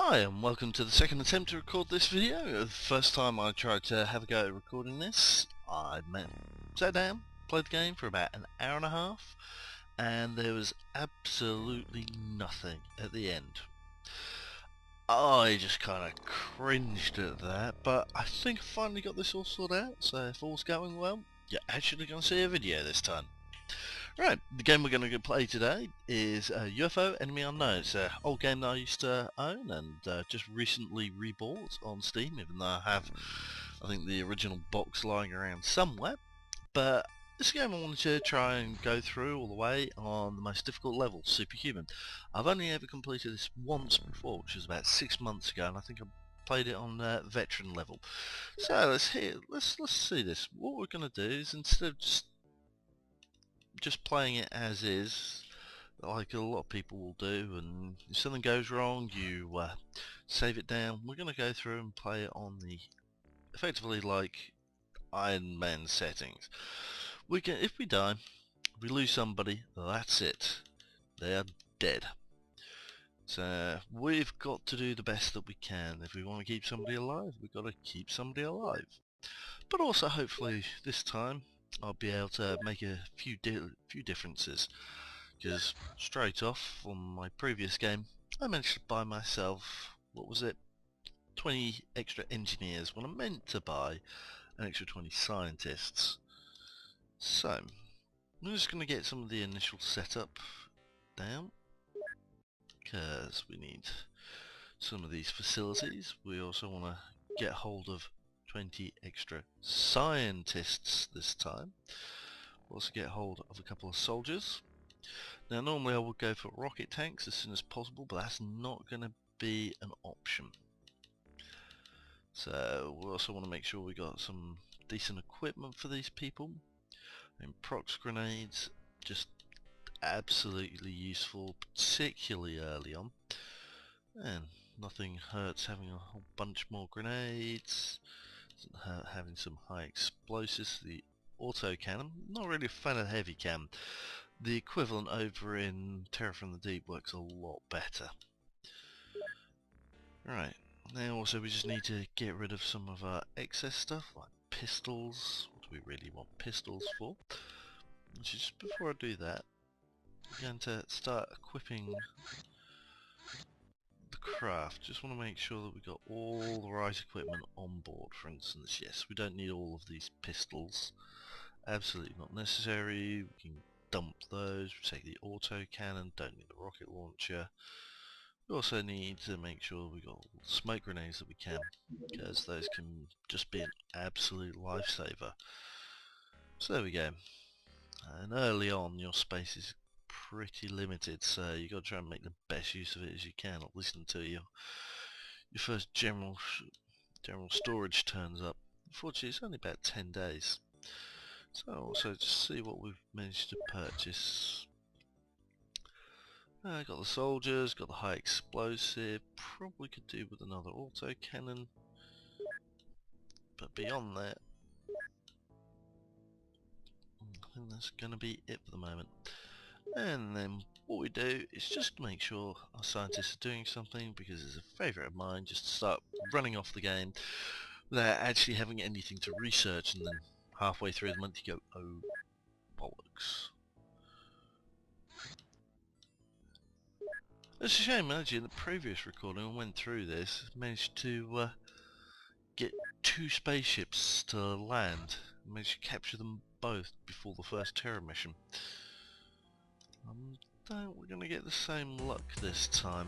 Hi and welcome to the second attempt to record this video. The first time I tried to have a go at recording this, sat down, played the game for about an hour and a half, and there was absolutely nothing at the end. I just kind of cringed at that, but I think I finally got this all sorted out, so if all's going well, you're actually going to see a video this time. Right, the game we're going to play today is UFO Enemy Unknown. It's an old game that I used to own and just recently rebought on Steam, even though I have, I think, the original box lying around somewhere. But this game I wanted to try and go through all the way on the most difficult level, Superhuman. I've only ever completed this once before, which was about 6 months ago, and I think I played it on veteran level. So let's see this. What we're going to do is, instead of just playing it as is, like a lot of people will do, and if something goes wrong you save it down. We're going to go through and play it on the effectively like Ironman settings. If we die, we lose somebody, that's it, they are dead. So we've got to do the best that we can. If we want to keep somebody alive, we've got to keep somebody alive. But also hopefully this time I'll be able to make a few differences, because straight off on my previous game I managed to buy myself, what was it, 20 extra engineers when I meant to buy an extra 20 scientists. So I'm just going to get some of the initial setup down, because we need some of these facilities. We also want to get hold of 20 extra scientists this time. We'll also get hold of a couple of soldiers. Now normally I would go for rocket tanks as soon as possible, but that's not going to be an option. So we also want to make sure we got some decent equipment for these people. And prox grenades, just absolutely useful, particularly early on. And nothing hurts having a whole bunch more grenades. Having some high explosives. The auto cannon, not really a fan of heavy cannon. The equivalent over in Terror from the Deep works a lot better. Right, now also we just need to get rid of some of our excess stuff like pistols. What do we really want pistols for? Just before I do that, I'm going to start equipping the craft. Just want to make sure that we got all the right equipment on board. For instance, yes, we don't need all of these pistols. Absolutely not necessary. We can dump those. We take the auto cannon, don't need the rocket launcher. We also need to make sure we got all the smoke grenades that we can, because those can just be an absolute lifesaver. So there we go. And early on your space is pretty limited, so you got to try and make the best use of it as you can, at least until your first general storage turns up. Unfortunately it's only about 10 days. So also just see what we've managed to purchase. Got the soldiers, got the high explosive, probably could do with another auto cannon, but beyond that I think that's going to be it for the moment. And then what we do is just make sure our scientists are doing something, because it's a favourite of mine just to start running off the game without actually having anything to research, and then halfway through the month you go, oh bollocks. It's a shame, actually, in the previous recording I went through this, managed to get 2 spaceships to land, managed to capture them both before the first terror mission. I don't we're going to get the same luck this time.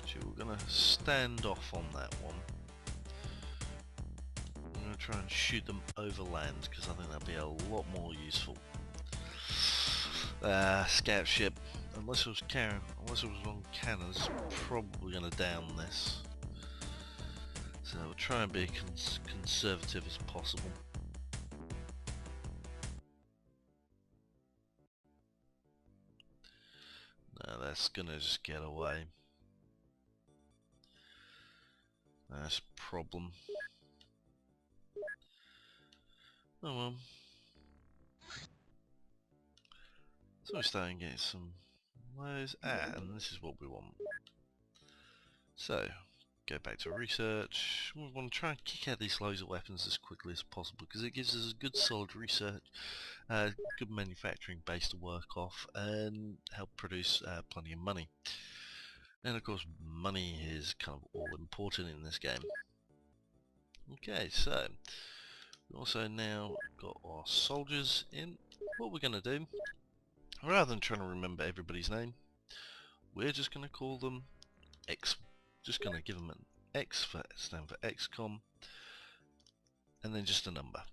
Actually, we're going to stand off on that one. I'm going to try and shoot them over land, because I think that'd be a lot more useful. Scout ship. Unless it was on cannons, probably going to down this. So we'll try and be conservative as possible. No, that's going to just get away. That's a problem. Oh well. So we're starting to get some those, and this is what we want. So, go back to research. We want to try and kick out these laser weapons as quickly as possible because it gives us a good solid research, good manufacturing base to work off and help produce plenty of money. And of course money is kind of all important in this game. Okay, so we also now got our soldiers in. What we're going to do, rather than trying to remember everybody's name, we're just going to call them X. Just going to give them an X for stand for XCom, and then just a number.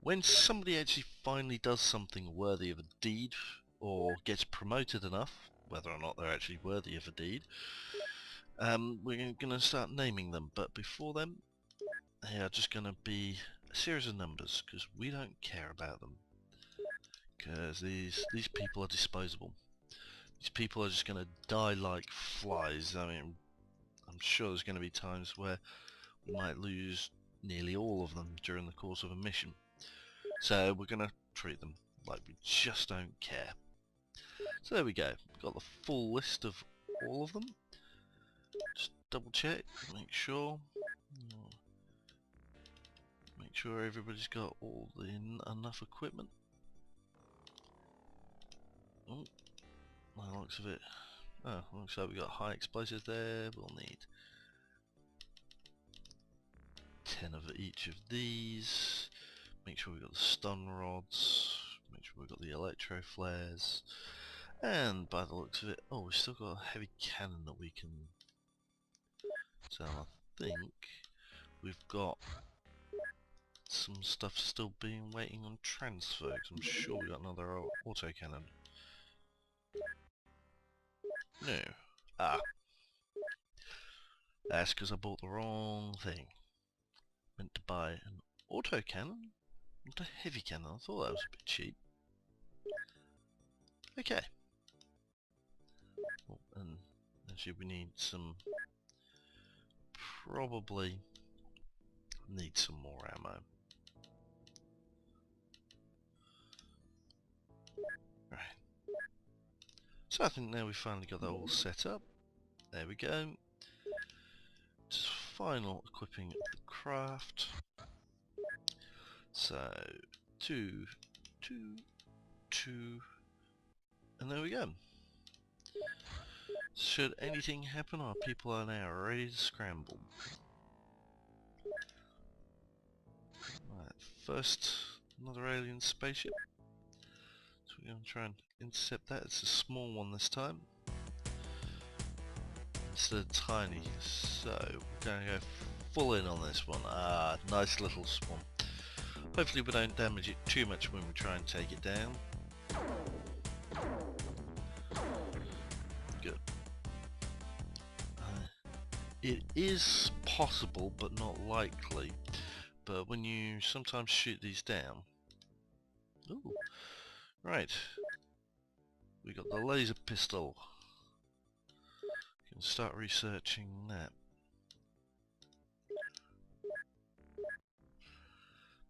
When somebody actually finally does something worthy of a deed, or gets promoted enough, whether or not they're actually worthy of a deed, we're going to start naming them. But before then, they are just going to be a series of numbers, because we don't care about them. Because these people are disposable. These people are just going to die like flies. I mean, I'm sure there's going to be times where we might lose nearly all of them during the course of a mission. So we're going to treat them like we just don't care. So there we go. We've got the full list of all of them. Just double check, make sure everybody's got all the enough equipment. Oh, by the looks of it. Oh, looks like we got high explosives there. We'll need 10 of each of these. Make sure we got the stun rods. Make sure we got the electro flares. And by the looks of it, oh, we've still got a heavy cannon that we can. So I think we've got some stuff still being waiting on transfer. Cause I'm sure we got another auto cannon. No. Ah. That's because I bought the wrong thing. Meant to buy an auto cannon, not a heavy cannon. I thought that was a bit cheap. Okay. Oh, and actually we need some. Probably need some more ammo. Right. So I think now we finally got that all set up. There we go. Just final equipping of the craft. So 2, 2, 2, and there we go. Should anything happen, our people are now ready to scramble. Right, first, another alien spaceship. So we're going to try and intercept that. It's a small one this time. Instead of tiny. So we're going to go full in on this one. Ah, nice little swan. Hopefully we don't damage it too much when we try and take it down. Good. It is possible, but not likely. But when you sometimes shoot these down... Ooh. Right. We got the laser pistol. You can start researching that.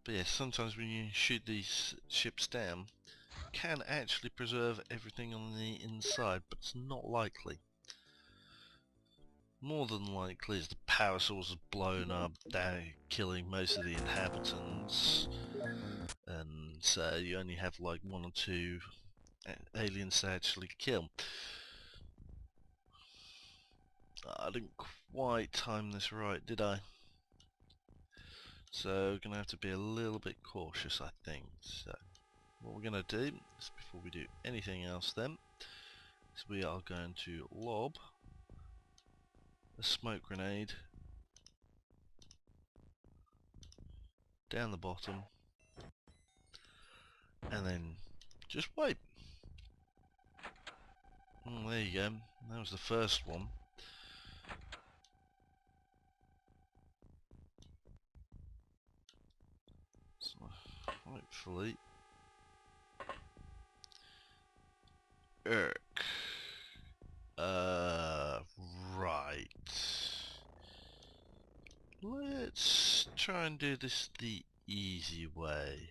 But yeah, sometimes when you shoot these ships down, you can actually preserve everything on the inside, but it's not likely. More than likely is the power source is blown up, killing most of the inhabitants, and so you only have like 1 or 2 aliens to actually kill. I didn't quite time this right, did I? So we're going to have to be a little bit cautious, I think. So what we're going to do is, before we do anything else then, is we are going to lob a smoke grenade down the bottom, and then just wait. There you go, that was the first one. So hopefully... right. Let's try and do this the easy way.